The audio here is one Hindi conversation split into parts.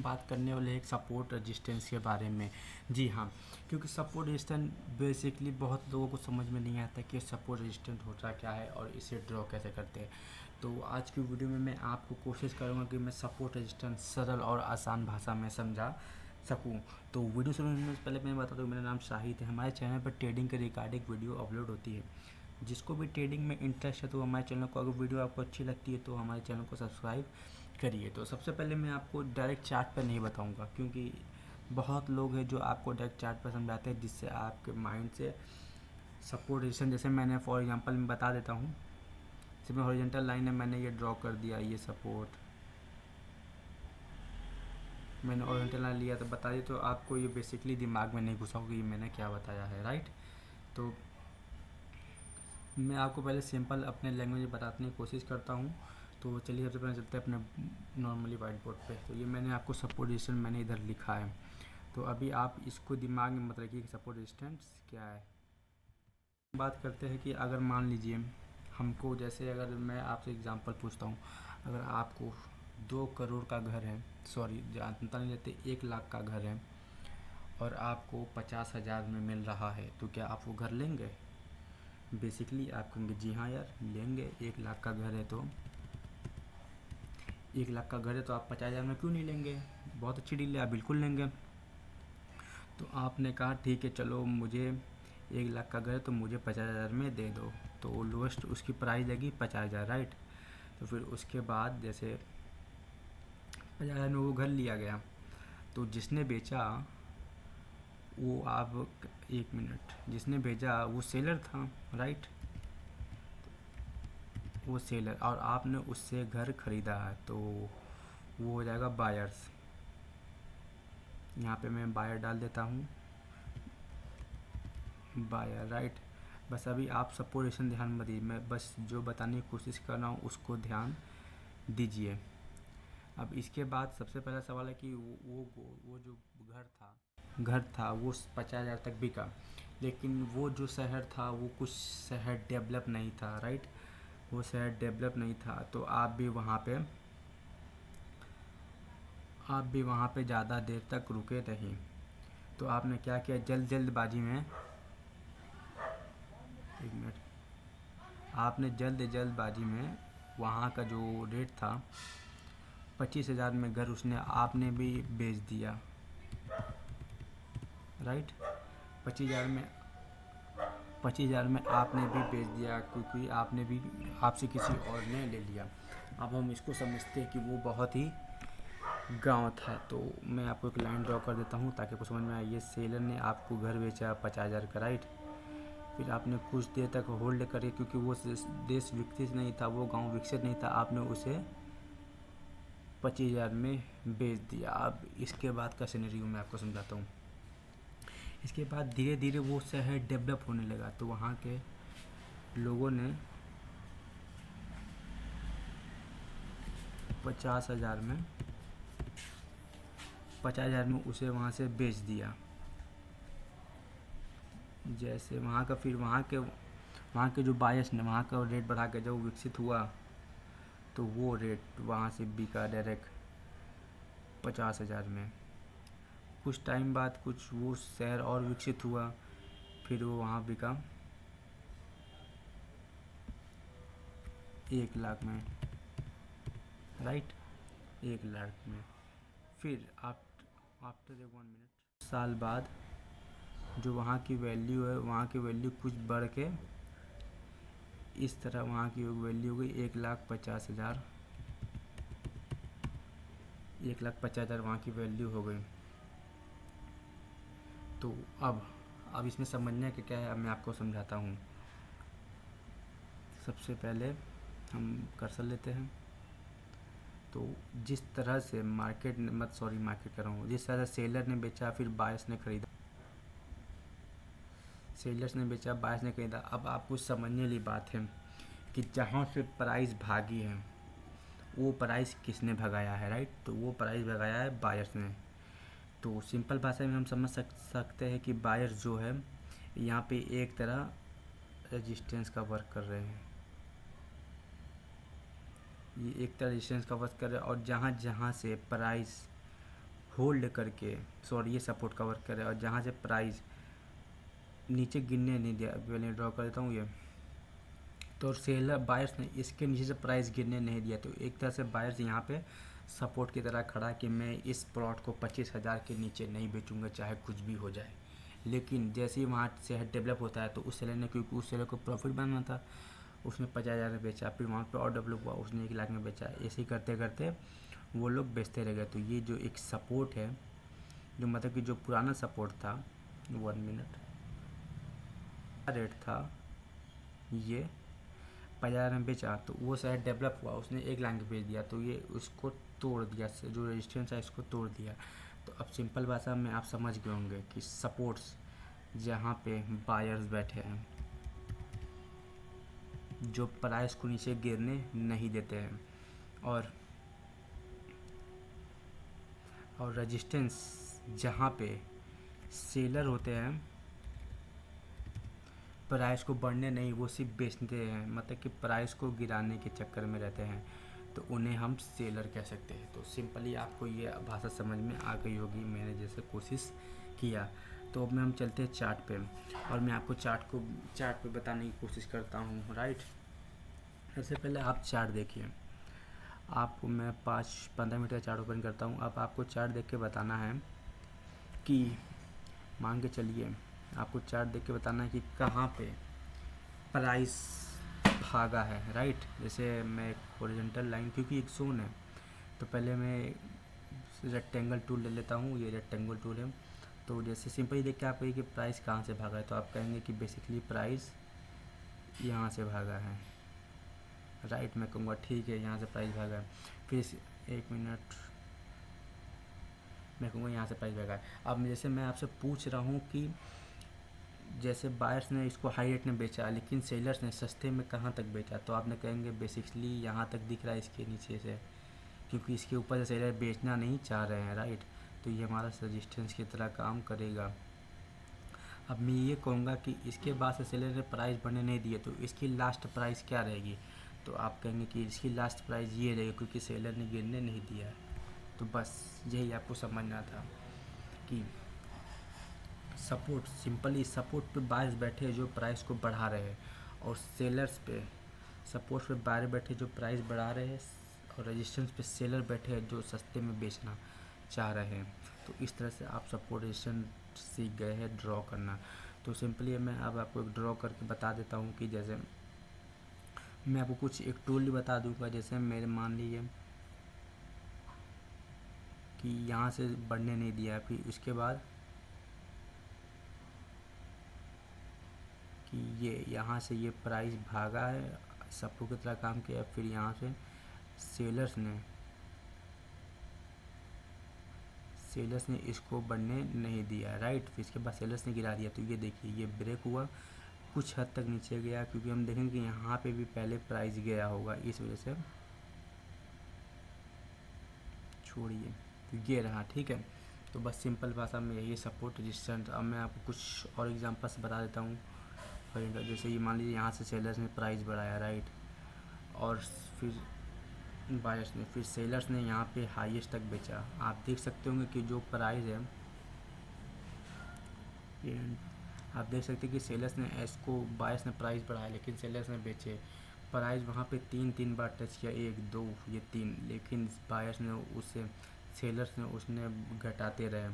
बात करने वाले हैं एक सपोर्ट रेजिस्टेंस के बारे में। जी हाँ, क्योंकि सपोर्ट रेजिस्टेंस बेसिकली बहुत लोगों को समझ में नहीं आता कि सपोर्ट रेजिस्टेंस होता क्या है और इसे ड्रॉ कैसे करते हैं। तो आज की वीडियो में मैं आपको कोशिश करूँगा कि मैं सपोर्ट रेजिस्टेंस सरल और आसान भाषा में समझा सकूँ। तो वीडियो शुरू करने से पहले मैं बता दूँ, मेरा नाम शाहिद है। हमारे चैनल पर ट्रेडिंग के रिगार्डिंग वीडियो अपलोड होती है। जिसको भी ट्रेडिंग में इंटरेस्ट है तो हमारे चैनल को, अगर वीडियो आपको अच्छी लगती है तो हमारे चैनल को सब्सक्राइब करिए। तो सबसे पहले मैं आपको डायरेक्ट चार्ट पर नहीं बताऊंगा, क्योंकि बहुत लोग हैं जो आपको डायरेक्ट चार्ट पर समझाते हैं, जिससे आपके माइंड से सपोर्ट रेजिस्टेंस, जैसे मैंने फॉर एग्जांपल मैं बता देता हूँ। सिर्फ हॉरिजॉन्टल लाइन है, मैंने ये ड्रॉ कर दिया, ये सपोर्ट मैंने हॉरिजॉन्टल लाइन लिया तो बताइए, तो आपको ये बेसिकली दिमाग में नहीं घुसा होगा कि मैंने क्या बताया है, राइट। तो मैं आपको पहले सिंपल अपने लैंग्वेज में बताने की कोशिश करता हूँ। तो चलिए सबसे पहले चलते हैं अपने नॉर्मली वाइट बोर्ड पे। तो ये मैंने आपको सपोर्ट रेजिस्टेंस मैंने इधर लिखा है। तो अभी आप इसको दिमाग में मत रखिए कि सपोर्ट रेजिस्टेंस क्या है। बात करते हैं कि अगर मान लीजिए हमको, जैसे अगर मैं आपसे एग्जांपल पूछता हूँ, अगर आपको 2 करोड़ का घर है, सॉरी जानता नहीं लेते, 1 लाख का घर है और आपको 50,000 में मिल रहा है, तो क्या आप वो घर लेंगे? बेसिकली आप कहेंगे जी हाँ यार लेंगे, 1 लाख का घर है तो 1 लाख का घर है तो आप 50,000 में क्यों नहीं लेंगे? बहुत अच्छी डील है, आप बिल्कुल लेंगे। तो आपने कहा ठीक है चलो, मुझे 1 लाख का घर है तो मुझे 50,000 में दे दो। तो लोएस्ट उसकी प्राइस लगी 50,000, राइट। तो फिर उसके बाद जैसे 50,000 में वो घर लिया गया, तो जिसने बेचा वो, आप 1 मिनट, जिसने भेजा वो सेलर था, राइट। वो सेलर, और आपने उससे घर ख़रीदा है तो वो हो जाएगा बायर्स। यहाँ पे मैं बायर डाल देता हूँ, बायर, राइट। बस अभी आप सपोजिशन ध्यान मत दीजिए, मैं बस जो बताने की कोशिश कर रहा हूँ उसको ध्यान दीजिए। अब इसके बाद सबसे पहला सवाल है कि वो जो घर था वो 50,000 तक बिका, लेकिन वो जो शहर था वो कुछ शहर डेवलप नहीं था, राइट। वो शहर डेवलप नहीं था, तो आप भी वहाँ पे ज़्यादा देर तक रुके नहीं। तो आपने क्या किया, जल्दबाजी में, 1 मिनट, आपने जल्दबाजी में वहाँ का जो रेट था 25,000 में घर उसने आपने भी बेच दिया, राइट। 25,000 में 25,000 में आपने भी बेच दिया, क्योंकि आपने भी, आपसे किसी और ने ले लिया। अब हम इसको समझते हैं कि वो बहुत ही गाँव था। तो मैं आपको एक लाइन ड्रॉ कर देता हूँ ताकि आपको समझ में आए। ये सेलर ने आपको घर बेचा 50,000 का, राइट। फिर आपने कुछ देर तक होल्ड करे, क्योंकि वो देश विकसित नहीं था, वो गांव विकसित नहीं था, आपने उसे 25,000 में बेच दिया। अब इसके बाद का सिनेरियो मैं आपको समझाता हूँ। इसके बाद धीरे धीरे वो शहर डेवलप होने लगा, तो वहाँ के लोगों ने 50,000 में 50,000 में उसे वहाँ से बेच दिया। जैसे वहाँ के जो बायर्स ने वहाँ का रेट बढ़ा के जब विकसित हुआ, तो वो रेट वहाँ से बिका डायरेक्ट 50,000 में। कुछ टाइम बाद कुछ वो शहर और विकसित हुआ, फिर वो वहाँ बिका 1 लाख में, राइट, 1 लाख में। फिर आफ्टर 1 मिनट, साल बाद जो वहाँ की वैल्यू है, वहाँ की वैल्यू कुछ बढ़ के इस तरह वहाँ की वैल्यू हो गई 1,50,000, 1,50,000 वहाँ की वैल्यू हो गई। तो अब इसमें समझने का क्या है, अब मैं आपको समझाता हूँ। सबसे पहले हम कर्सर लेते हैं। तो जिस तरह से मार्केट कर रहा हूँ, जिस तरह से सेलर ने बेचा फिर बायर्स ने ख़रीदा, सेलर्स ने बेचा बायर्स ने ख़रीदा। अब आपको समझने वाली बात है कि जहाँ से प्राइस भागी है वो प्राइस किसने भगाया है, राइट। तो वो प्राइस भगाया है बायर्स ने। तो सिंपल भाषा में हम समझ सकते हैं कि बायर्स जो है यहाँ पे एक तरह रेजिस्टेंस का वर्क कर रहे हैं, ये एक तरह रेजिस्टेंस का वर्क कर रहे हैं। और जहाँ जहाँ से प्राइस होल्ड करके ये सपोर्ट का वर्क करे और जहाँ से प्राइस नीचे गिरने नहीं दिया। अभी पहले ड्रॉ कर देता हूँ ये, तो सेलर बायर्स ने इसके नीचे से प्राइस गिरने नहीं दिया, तो एक तरह से बायर्स यहाँ पे सपोर्ट की तरह खड़ा कि मैं इस प्लॉट को 25,000 के नीचे नहीं बेचूंगा चाहे कुछ भी हो जाए। लेकिन जैसे ही वहाँ से डेवलप होता है तो उस सेलर ने, क्योंकि उस सेलर को प्रॉफिट बनना था, उसने 50,000 में बेचा, फिर वहाँ पे और डेवलप हुआ, उसने 1 लाख में बेचा। ऐसे ही करते करते वो लोग बेचते रह गए। तो ये जो एक सपोर्ट है, जो मतलब कि जो पुराना सपोर्ट था, 1 मिनट, रेट था ये 50,000 में बेचा, तो वो शायद डेवलप हुआ, उसने 1 लाख में बेच दिया, तो ये उसको तोड़ दिया, जो रेजिस्टेंस है इसको तोड़ दिया। तो अब सिंपल भाषा में आप समझ गए होंगे कि सपोर्ट्स जहाँ पे बायर्स बैठे हैं, जो प्राइस को नीचे गिरने नहीं देते हैं, और रेजिस्टेंस जहाँ पे सेलर होते हैं, प्राइस को बढ़ने नहीं, वो सिर्फ बेचते हैं, मतलब कि प्राइस को गिराने के चक्कर में रहते हैं, तो उन्हें हम सेलर कह सकते हैं। तो सिंपली आपको ये भाषा समझ में आ गई होगी, मैंने जैसे कोशिश किया। तो अब मैं हम चलते हैं चार्ट पे, और मैं आपको चार्ट पे बताने की कोशिश करता हूँ, राइट। सबसे पहले आप चार्ट देखिए, आपको मैं 5-15 मिनट का चार्ट ओपन करता हूँ। अब आपको चार्ट देख के बताना है कि, मान के चलिए आपको चार्ट देख के बताना है कि कहाँ पे प्राइस भागा है, राइट। जैसे मैं एक हॉरिजॉन्टल लाइन, क्योंकि एक जोन है, तो पहले मैं रेक्टेंगल टूल ले लेता हूँ, ये रेक्टेंगल टूल है। तो जैसे सिंपली देख के आप कहिए कि प्राइस कहाँ से भागा है, तो आप कहेंगे कि बेसिकली प्राइस यहाँ से भागा है, राइट। मैं कहूँगा ठीक है, यहाँ से प्राइस भागा है। फिर 1 मिनट, मैं कहूँगा यहाँ से प्राइस भागा है। अब जैसे मैं आपसे पूछ रहा हूँ कि जैसे बायर्स ने इसको हाई रेट में बेचा, लेकिन सेलर्स ने सस्ते में कहाँ तक बेचा, तो आपने कहेंगे बेसिकली यहाँ तक दिख रहा है इसके नीचे से, क्योंकि इसके ऊपर से सेलर बेचना नहीं चाह रहे हैं, राइट। तो ये हमारा रजिस्टेंस की तरह काम करेगा। अब मैं ये कहूँगा कि इसके बाद से सेलर ने प्राइस बढ़ने नहीं दिए, तो इसकी लास्ट प्राइस क्या रहेगी, तो आप कहेंगे कि इसकी लास्ट प्राइस ये रहेगी, क्योंकि सेलर ने गिरने नहीं दिया है। तो बस यही आपको समझना था कि सपोर्ट, सिंपली सपोर्ट पे बायर्स बैठे जो प्राइस को बढ़ा रहे हैं, और सेलर्स पे, सपोर्ट पे बायर बैठे जो प्राइस बढ़ा रहे हैं, और रेजिस्टेंस पे सेलर बैठे हैं जो सस्ते में बेचना चाह रहे हैं। तो इस तरह से आप सपोर्ट रेजिस्टेंस सीख गए हैं ड्रॉ करना। तो सिंपली मैं अब आपको एक ड्रॉ करके बता देता हूँ कि जैसे मैं आपको कुछ एक टूल बता दूँगा। जैसे मेरे मान लीजिए कि यहाँ से बढ़ने नहीं दिया, फिर उसके बाद कि ये यहाँ से ये प्राइस भागा है, सपोर्ट की तरह काम किया, फिर यहाँ से सेलर्स ने इसको बढ़ने नहीं दिया, राइट। फिर इसके बाद सेलर्स ने गिरा दिया, तो ये देखिए ये ब्रेक हुआ, कुछ हद तक नीचे गया, क्योंकि हम देखेंगे कि यहाँ पे भी पहले प्राइस गया होगा, इस वजह से छोड़िए, तो ये रहा, ठीक है। तो बस सिंपल भाषा में यही सपोर्ट रेजिस्टेंस। अब मैं आपको कुछ और एग्जांपल्स बता देता हूँ। जैसे ये मान लीजिए यहाँ से सेलर्स ने प्राइस बढ़ाया, राइट, और फिर बायर्स ने, फिर सेलर्स ने यहाँ पे हाईएस्ट तक बेचा। आप देख सकते होंगे कि जो प्राइस है, आप देख सकते हैं कि सेलर्स ने इसको, बायर्स ने प्राइस बढ़ाया, लेकिन सेलर्स ने बेचे। प्राइस वहाँ पे 3 बार टच किया, 1 2 ये 3, लेकिन बायर्स ने उससे, सेलर्स ने उसने घटाते रहे,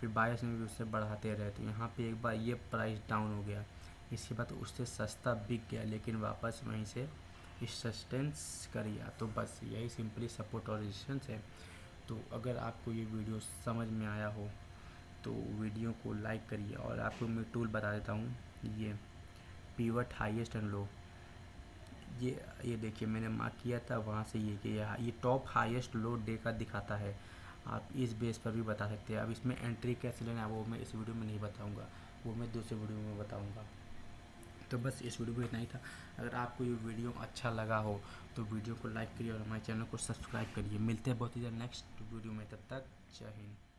फिर बायर्स ने भी उससे बढ़ाते रहे। तो यहाँ पे एक बार ये प्राइस डाउन हो गया, इसके बाद उससे सस्ता बिक गया, लेकिन वापस वहीं से रेजिस्टेंस कर गया। तो बस यही सिंपली सपोर्ट और रेजिस्टेंस है। तो अगर आपको ये वीडियो समझ में आया हो तो वीडियो को लाइक करिए, और आपको मैं टूल बता देता हूँ, ये पिवट हाईएस्ट एंड लो, ये देखिए मैंने मार्क किया था, वहाँ से ये टॉप हाईएस्ट लो डे का दिखाता है। आप इस बेस पर भी बता सकते हैं। अब इसमें एंट्री कैसे लेना है वो मैं इस वीडियो में नहीं बताऊँगा, वो मैं दूसरे वीडियो में बताऊँगा। तो बस इस वीडियो में इतना ही था। अगर आपको ये वीडियो अच्छा लगा हो तो वीडियो को लाइक करिए और हमारे चैनल को सब्सक्राइब करिए। मिलते हैं बहुत ही जल्द नेक्स्ट वीडियो में, तब तक जय हिंद।